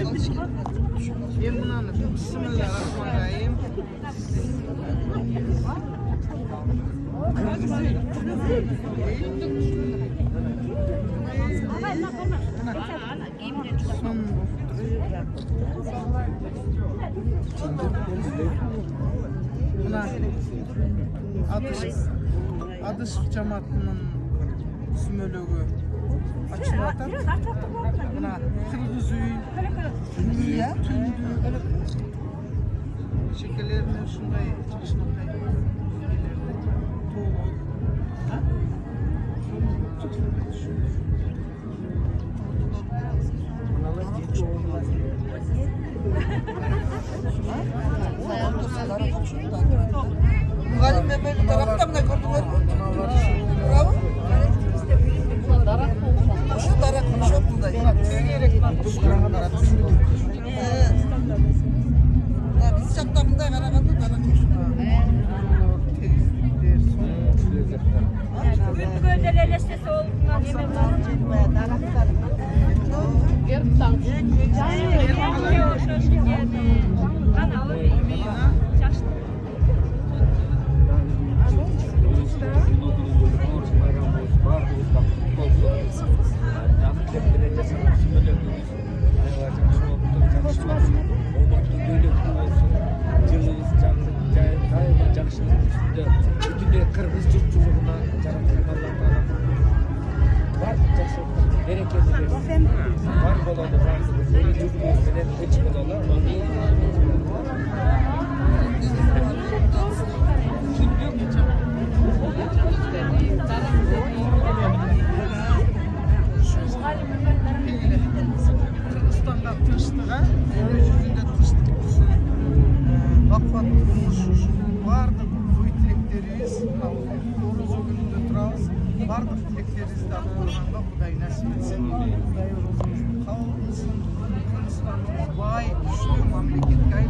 Ben bunu bismillahirrahmanirrahim. Buna Adış cemaatinin sümölögü açılatar. Buna Kırgız üyün tündü. Şekerlerinin şunday çıkışlıkta Muhallim ben böyle tarafta mı ne gördüler? Bravo. Şu darak mı? Şu bunda. Biz çaptamında karakandı darak. Büyük gölde lestesi olduğundan yemek var. Gerçekten. Gelmiyor şaşkın geldi. Ben alayım. Çaştım. Kırgız Türkçülüğüne canlandırılanlar var mı? Bereketli var bolalı var. Yürüyüşleri hiç bolalı. Kırgızistan'da tırştığa, yüzünde tırştık olsun. Vakfat kurmuş vardı bu tileklerimiz. Doğruzu gününde durağız. Vardı tileklerimiz de Allah'ın da Kuday nasip etsin. Kuday olsun. Kavulsun. Kırgızistan'ın vay güçlü memleket.